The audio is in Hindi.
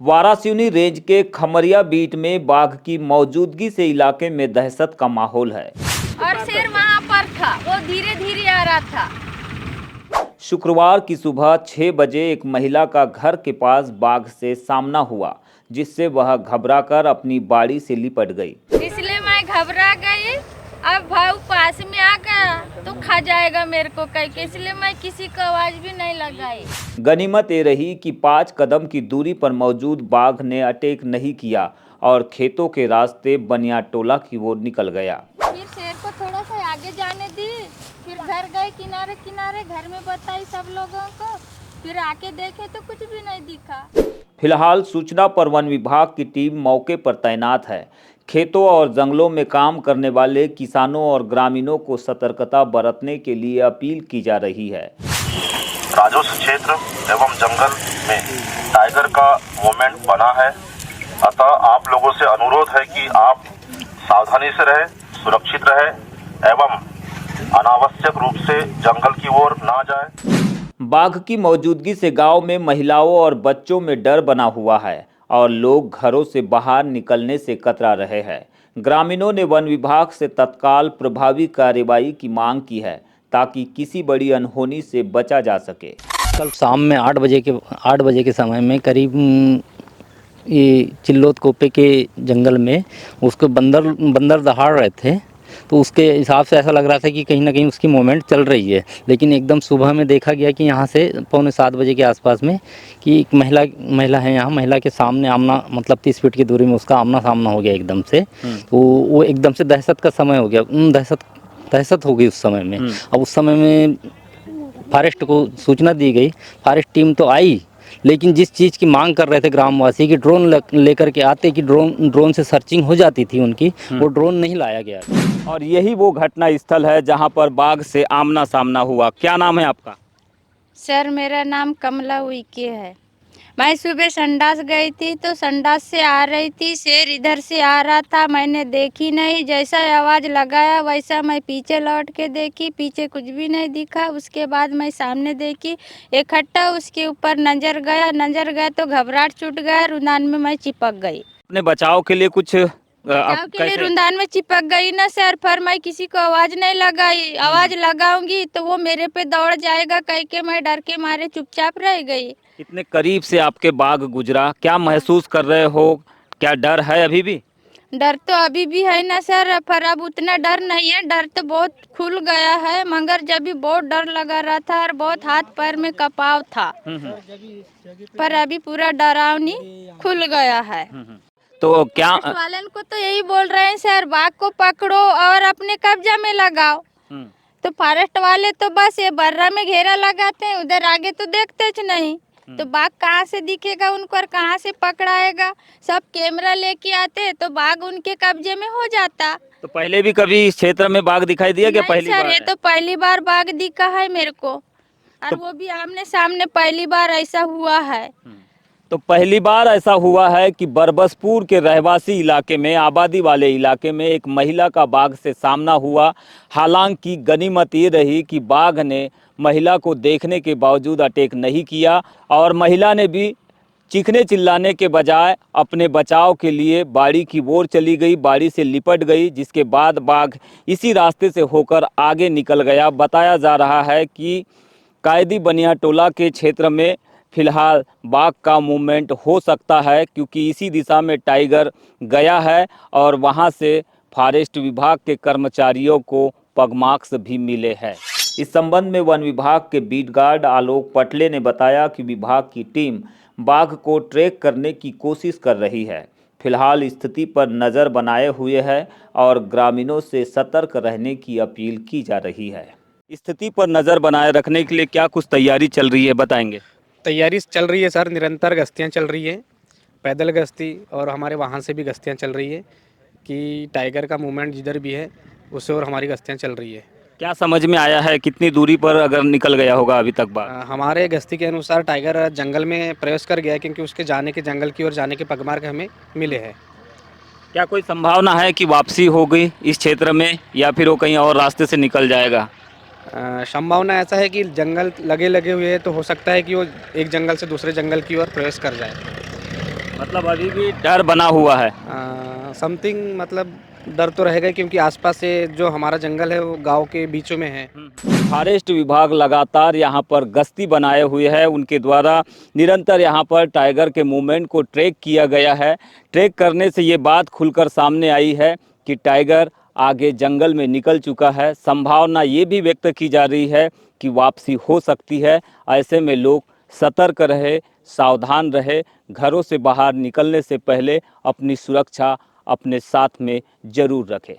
वारासिवनी रेंज के खमरिया बीट में बाघ की मौजूदगी से इलाके में दहशत का माहौल है। और शेर वहाँ पर था, वो धीरे धीरे आ रहा था। शुक्रवार की सुबह 6 बजे एक महिला का घर के पास बाघ से सामना हुआ, जिससे वह घबराकर अपनी बाड़ी से लिपट गई। इसलिए मैं घबरा गई। अब भाऊ पास में आ गया तो खा जाएगा मेरे को कह के, इसलिए मैं किसी को आवाज भी नहीं लगाई। गनीमत ये रही कि 5 कदम की दूरी पर मौजूद बाघ ने अटैक नहीं किया और खेतों के रास्ते बनिया टोला की ओर निकल गया। फिर शेर को थोड़ा सा आगे जाने दी, फिर घर गए किनारे किनारे, घर में बताई सब लोगों को, फिर आके देखे तो कुछ भी नहीं दिखा। फिलहाल सूचना पर वन विभाग की टीम मौके पर तैनात है। खेतों और जंगलों में काम करने वाले किसानों और ग्रामीणों को सतर्कता बरतने के लिए अपील की जा रही है। राजस्व क्षेत्र एवं जंगल में टाइगर का मूवमेंट बना है, अतः आप लोगों से अनुरोध है कि आप सावधानी से रहें, सुरक्षित रहें एवं अनावश्यक रूप से जंगल की ओर ना जाएं। बाघ की मौजूदगी से गांव में महिलाओं और बच्चों में डर बना हुआ है और लोग घरों से बाहर निकलने से कतरा रहे हैं। ग्रामीणों ने वन विभाग से तत्काल प्रभावी कार्रवाई की मांग की है ताकि किसी बड़ी अनहोनी से बचा जा सके। कल शाम में 8 बजे के समय में करीब ये चिल्लोत कोपे के जंगल में उसको बंदर दहाड़ रहे थे, तो उसके हिसाब से ऐसा लग रहा था कि कहीं ना कहीं उसकी मूवमेंट चल रही है। लेकिन एकदम सुबह में देखा गया कि यहाँ से 6:45 बजे के आसपास में कि एक महिला है, यहाँ महिला के सामने आमना, मतलब 30 फीट की दूरी में उसका आमना सामना हो गया एकदम से। तो वो एकदम से दहशत का समय हो गया, दहशत हो गई उस समय में। अब उस समय में फॉरेस्ट को सूचना दी गई, फॉरेस्ट टीम तो आई, लेकिन जिस चीज़ की मांग कर रहे थे ग्रामवासी कि ड्रोन लेकर के आते कि ड्रोन से सर्चिंग हो जाती थी उनकी, वो ड्रोन नहीं लाया गया। और यही वो घटना स्थल है जहां पर बाघ से आमना सामना हुआ। क्या नाम है आपका? सर मेरा नाम कमला उइके है। मैं सुबह संडास गई थी तो संडास से आ रही थी, शेर इधर से आ रहा था, मैंने देखी नहीं। जैसा आवाज़ लगाया वैसा मैं पीछे लौट के देखी, पीछे कुछ भी नहीं दिखा। उसके बाद मैं सामने देखी, इकट्ठा उसके ऊपर नजर गया तो घबराहट छूट गया, रुंदान में मैं चिपक गई। अपने बचाव के लिए कुछ के लिए रुंदान में चिपक गई ना सर, फिर मैं किसी को आवाज नहीं लगाई। आवाज लगाऊंगी तो वो मेरे पे दौड़ जाएगा कह के मैं डर के मारे चुपचाप रह गई। इतने करीब से आपके बाघ गुजरा, क्या महसूस कर रहे हो? क्या डर है अभी भी? डर तो अभी भी है ना सर, पर अब उतना डर नहीं है। डर तो बहुत खुल गया है, मगर जब भी बहुत डर लगा रहा था और बहुत हाथ पैर में कपाव था, पर अभी पूरा डरावनी खुल गया है। तो क्या वालन को तो यही बोल रहे हैं सर, बाघ को पकड़ो और अपने कब्जा में लगाओ। तो फॉरेस्ट वाले तो बस ये बर्रा में घेरा लगाते हैं, उधर आगे तो देखते नहीं। तो बाघ कहाँ से दिखेगा उनको और कहाँ से पकड़ाएगा? सब कैमरा लेके आते तो बाघ उनके कब्जे में हो जाता। तो पहले भी कभी इस क्षेत्र में बाघ दिखाई दिया क्या? पहली बार? ये तो पहली बार बाघ दिखा है मेरे को, और वो भी आमने सामने पहली बार ऐसा हुआ है। तो पहली बार ऐसा हुआ है कि बरबसपुर के रहवासी इलाके में, आबादी वाले इलाके में एक महिला का बाघ से सामना हुआ। हालांकि गनीमत ये रही कि बाघ ने महिला को देखने के बावजूद अटैक नहीं किया और महिला ने भी चीखने चिल्लाने के बजाय अपने बचाव के लिए बाड़ी की ओर चली गई, बाड़ी से लिपट गई, जिसके बाद बाघ इसी रास्ते से होकर आगे निकल गया। बताया जा रहा है कि कायदी बनिया टोला के क्षेत्र में फिलहाल बाघ का मूवमेंट हो सकता है, क्योंकि इसी दिशा में टाइगर गया है और वहां से फॉरेस्ट विभाग के कर्मचारियों को पगमार्क्स भी मिले हैं। इस संबंध में वन विभाग के बीट गार्ड आलोक पटले ने बताया कि विभाग की टीम बाघ को ट्रैक करने की कोशिश कर रही है। फिलहाल स्थिति पर नज़र बनाए हुए है और ग्रामीणों से सतर्क रहने की अपील की जा रही है। स्थिति पर नज़र बनाए रखने के लिए क्या कुछ तैयारी चल रही है, बताएंगे? तैयारी चल रही है सर, निरंतर गश्तियाँ चल रही है, पैदल गश्ती और हमारे वाहन से भी गश्तियाँ चल रही है कि टाइगर का मूवमेंट जिधर भी है उससे और हमारी गश्तियाँ चल रही है। क्या समझ में आया है कितनी दूरी पर अगर निकल गया होगा अभी तक बाघ? हमारे गश्ती के अनुसार टाइगर जंगल में प्रवेश कर गया है, क्योंकि उसके जंगल की ओर जाने के पगमार्क हमें मिले हैं। क्या कोई संभावना है कि वापसी हो गई इस क्षेत्र में, या फिर वो कहीं और रास्ते से निकल जाएगा? संभावना ऐसा है कि जंगल लगे हुए हैं, तो हो सकता है कि वो एक जंगल से दूसरे जंगल की ओर प्रवेश कर जाए। मतलब अभी भी डर बना हुआ है। समथिंग मतलब डर तो रहेगा क्योंकि आसपास से जो हमारा जंगल है वो गांव के बीचों में है। फॉरेस्ट विभाग लगातार यहाँ पर गश्ती बनाए हुए है, उनके द्वारा निरंतर यहाँ पर टाइगर के मूवमेंट को ट्रैक किया गया है। ट्रैक करने से ये बात खुलकर सामने आई है कि टाइगर आगे जंगल में निकल चुका है। संभावना ये भी व्यक्त की जा रही है कि वापसी हो सकती है। ऐसे में लोग सतर्क रहे, सावधान रहे, घरों से बाहर निकलने से पहले अपनी सुरक्षा अपने साथ में जरूर रखें।